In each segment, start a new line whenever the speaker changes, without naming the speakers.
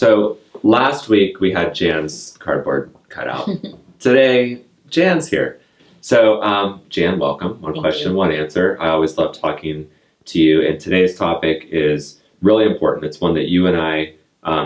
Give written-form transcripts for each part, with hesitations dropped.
So last week we had Jan's cardboard cut out. Today, Jan's here. So Jan, welcome. One question, one answer. I always love talking to you. And today's topic is really important. It's one that you and I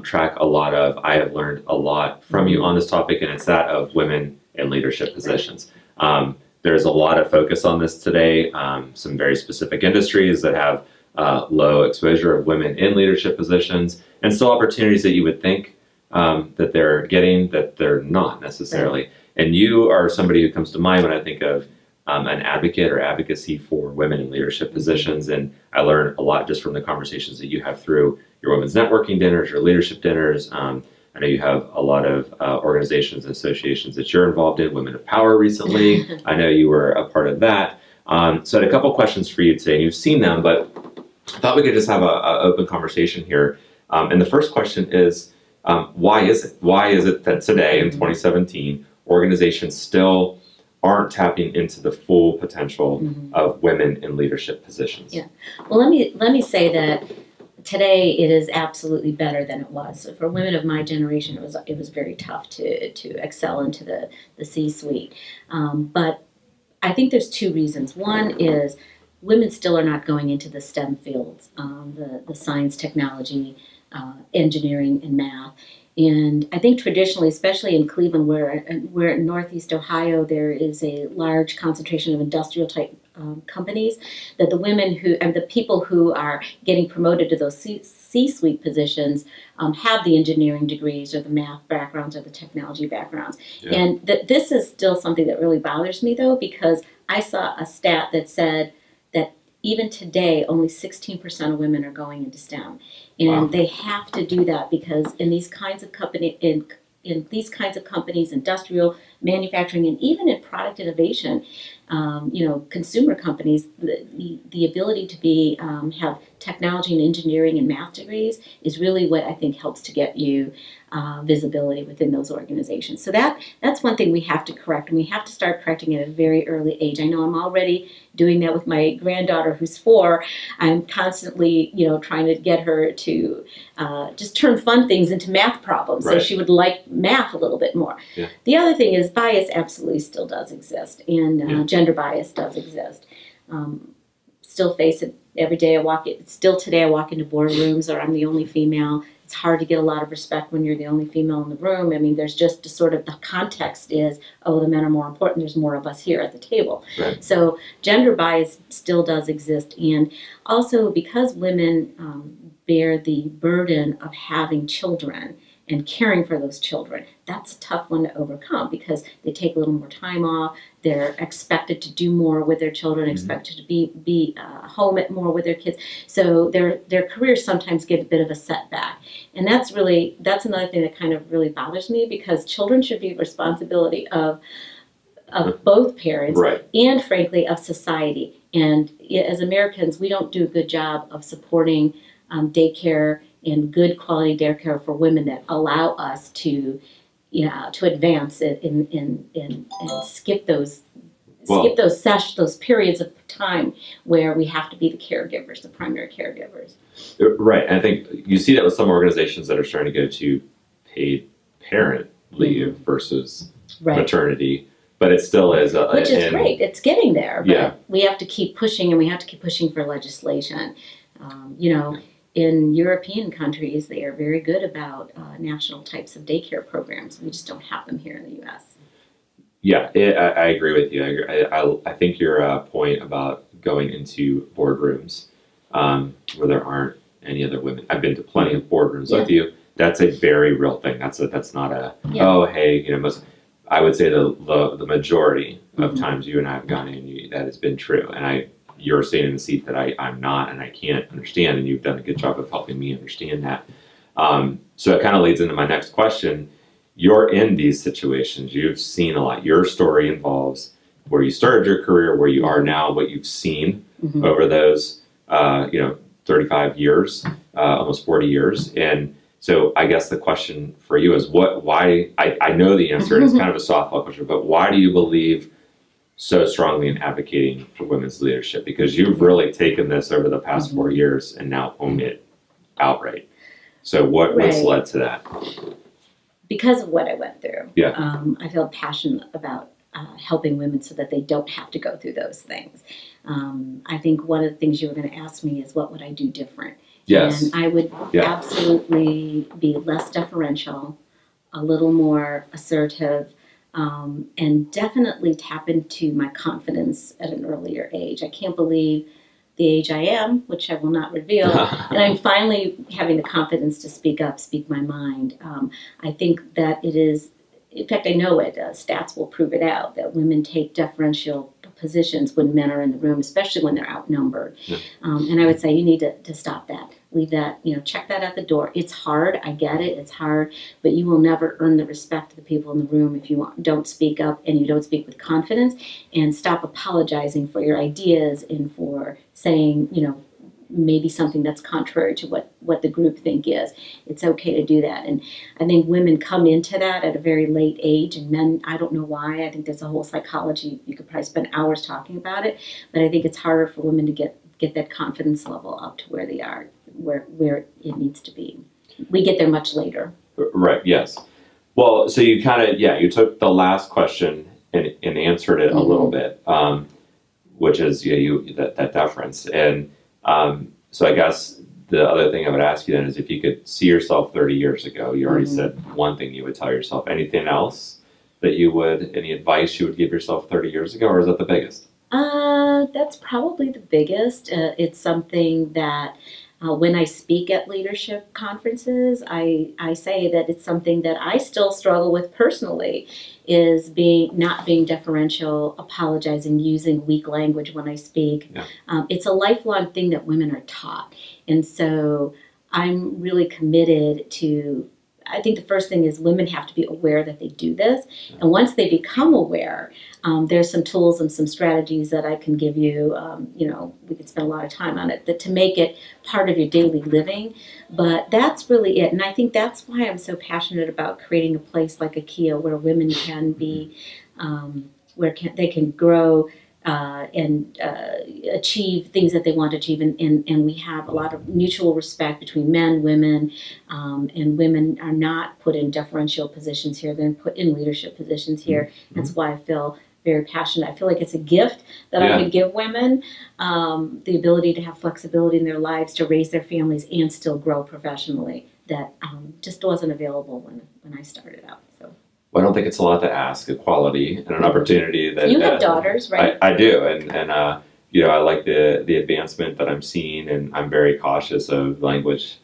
track a lot of. I have learned a lot from you on this topic, and it's that of women in leadership positions. There's a lot of focus on this today. Some very specific industries that have low exposure of women in leadership positions, and still opportunities that you would think that they're getting that they're not necessarily. Right. And you are somebody who comes to mind when I think of an advocate or advocacy for women in leadership positions. And I learned a lot just from the conversations that you have through your women's networking dinners, your leadership dinners. I know you have a lot of organizations and associations that you're involved in, Women of Power recently. I know you were a part of that. So I had a couple questions for you today, and you've seen them, but I thought we could just have an open conversation here. And the first question is, why is it? Why is it that today in 2017, organizations still aren't tapping into the full potential of women in leadership positions?
Yeah. Well, let me say that today it is absolutely better than it was. So for women of my generation, it was very tough to excel into the C-suite. But I think there's two reasons. One is women still are not going into the STEM fields, the science, technology, engineering, and math. And I think traditionally, especially in Cleveland, where in Northeast Ohio, there is a large concentration of industrial type companies, that the women and the people who are getting promoted to those C-suite positions have the engineering degrees or the math backgrounds or the technology backgrounds. Yeah. And this is still something that really bothers me, though, because I saw a stat that said that even today, only 16% of women are going into STEM. And they have to do that because in these kinds of in these kinds of companies, industrial, manufacturing, and even in product innovation, consumer companies, the ability to have technology and engineering and math degrees is really what I think helps to get you visibility within those organizations. So that's one thing we have to correct, and we have to start correcting at a very early age. I know I'm already doing that with my granddaughter who's 4. I'm constantly, trying to get her to just turn fun things into math problems, right, so she would like math a little bit more. Yeah. The other thing is bias absolutely still does exist, and gender bias does exist. Still face it every day. Still today I walk into boardrooms or I'm the only female. It's hard to get a lot of respect when you're the only female in the room. I mean, there's just the context is, the men are more important. There's more of us here at the table. Right. So gender bias still does exist. And also because women bear the burden of having children and caring for those children, that's a tough one to overcome because they take a little more time off. They're expected to do more with their children, expected to be home more with their kids. So their careers sometimes get a bit of a setback. And that's another thing that kind of really bothers me because children should be responsibility of both parents, right, and frankly of society. And as Americans, we don't do a good job of supporting daycare and good quality daycare for women that allow us to advance it and skip those periods of time where we have to be the caregivers, the primary caregivers.
Right, and I think you see that with some organizations that are starting to go to paid parent leave versus maternity, but it still is
which is great. It's getting there, but we have to keep pushing, and we have to keep pushing for legislation. In European countries, they are very good about national types of daycare programs. We just don't have them here in the U.S.
Yeah, I agree with you. I think your point about going into boardrooms where there aren't any other women. I've been to plenty of boardrooms with you. That's a very real thing. That's not I would say the majority of times you and I have gone in, that has been true. And you're sitting in the seat that I'm not, and I can't understand, and you've done a good job of helping me understand that. So it kind of leads into my next question. You're in these situations. You've seen a lot. Your story involves where you started your career, where you are now, what you've seen over those, 35 years, almost 40 years. And so I guess the question for you is why, I know the answer, and it's kind of a softball question, but why do you believe so strongly in advocating for women's leadership? Because you've really taken this over the past 4 years and now owned it outright. So what's
Right.
led to that?
Because of what I went through.
Yeah.
I feel passionate about helping women so that they don't have to go through those things. I think one of the things you were going to ask me is what would I do different?
Yes.
And I would
Yeah.
absolutely be less deferential, a little more assertive, and definitely tap into my confidence at an earlier age. I can't believe the age I am, which I will not reveal, and I'm finally having the confidence to speak up, speak my mind. I think that it is, in fact, I know it, stats will prove it out, that women take deferential positions when men are in the room, especially when they're outnumbered.
Yeah.
And I would say you need to stop that. Leave that, check that at the door. It's hard, I get it, it's hard, but you will never earn the respect of the people in the room if you don't speak up and you don't speak with confidence, and stop apologizing for your ideas and for saying, maybe something that's contrary to what the group think is. It's okay to do that. And I think women come into that at a very late age, and men, I don't know why. I think there's a whole psychology. You could probably spend hours talking about it, but I think it's harder for women to get that confidence level up to where they are, where it needs to be. We get there much later.
Right, yes. Well, so you kind of, you took the last question and answered it a little bit, which is that deference. And so I guess the other thing I would ask you then is if you could see yourself 30 years ago, you already said one thing you would tell yourself. Anything else that any advice you would give yourself 30 years ago, or is that the biggest?
That's probably the biggest. It's something that when I speak at leadership conferences, I say that it's something that I still struggle with personally, is not being deferential, apologizing, using weak language when I speak.
Yeah.
It's a lifelong thing that women are taught. And so I'm really committed to, I think the first thing is women have to be aware that they do this. And once they become aware, there's some tools and some strategies that I can give you. We could spend a lot of time on it, to make it part of your daily living. But that's really it. And I think that's why I'm so passionate about creating a place like AKHIA where women can be, they can grow and achieve things that they want to achieve, and we have a lot of mutual respect between men, women, and women are not put in deferential positions here. They're put in leadership positions here. That's why I feel very passionate. I feel like it's a gift that I could give women, the ability to have flexibility in their lives, to raise their families and still grow professionally, that just wasn't available when I started out. So.
Well, I don't think it's a lot to ask. Equality and an opportunity that
you have daughters, right?
I do, and I like the advancement that I'm seeing, and I'm very cautious of language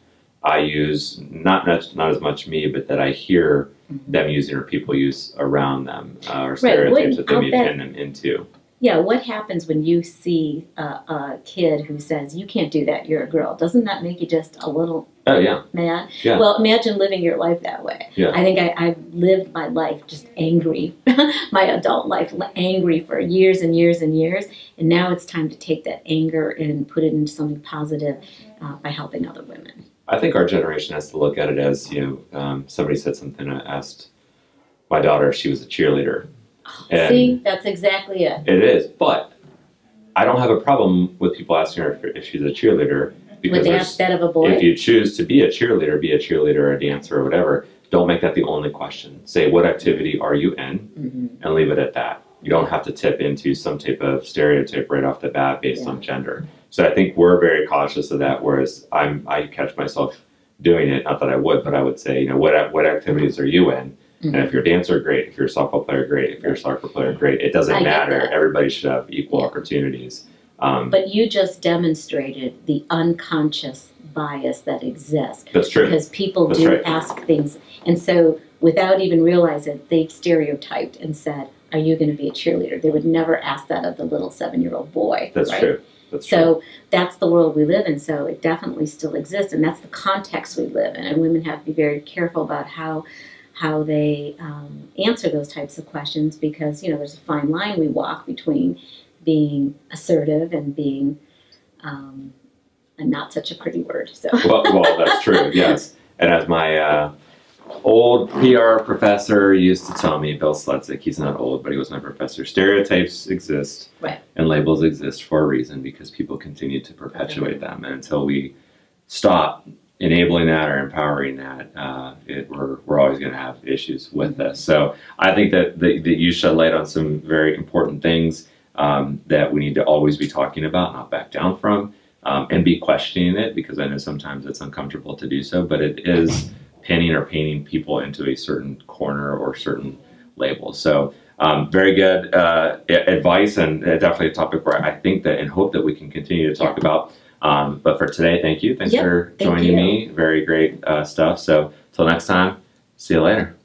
I use. Not as much me, but that I hear them using or people use around them, or stereotypes that they may pin them into.
Yeah, what happens when you see a kid who says, you can't do that, you're a girl? Doesn't that make you just a little mad? Yeah. Well, imagine living your life that way.
Yeah.
I think I've lived my life just angry, my adult life angry for years and years and years, and now it's time to take that anger and put it into something positive by helping other women.
I think our generation has to look at it as, somebody said something, I asked my daughter if she was a cheerleader.
And see, that's exactly it.
It is, but I don't have a problem with people asking her if she's a cheerleader, because
ask that of a boy.
If you choose to be a cheerleader or a dancer or whatever, don't make that the only question. Say, what activity are you in, and leave it at that. You don't have to tip into some type of stereotype right off the bat based on gender. So I think we're very cautious of that, whereas I catch myself doing it, not that I would, but I would say, what activities are you in? And if you're a dancer, great. If you're a softball player, great. If you're a soccer player, great. It doesn't matter. Everybody should have equal opportunities.
But you just demonstrated the unconscious bias that exists.
That's true.
Because people ask things. And so without even realizing it, they've stereotyped and said, are you going to be a cheerleader? They would never ask that of the little 7-year-old boy.
That's true.
So that's the world we live in. So it definitely still exists. And that's the context we live in. And women have to be very careful about how they answer those types of questions, because there's a fine line we walk between being assertive and being not such a pretty word. So
well, that's true. Yes, and as my old PR professor used to tell me, Bill Slutzik, he's not old, but he was my professor. Stereotypes exist, and labels exist for a reason, because people continue to perpetuate them, and until we stop enabling that or empowering that, we're always going to have issues with this. So I think that you shed light on some very important things that we need to always be talking about, not back down from, and be questioning it, because I know sometimes it's uncomfortable to do so, but it is pinning or painting people into a certain corner or certain label. So very good advice, and definitely a topic where I think that and hope that we can continue to talk about. But for today, thank you. Thanks for joining me. Very great stuff. So till next time, see you later.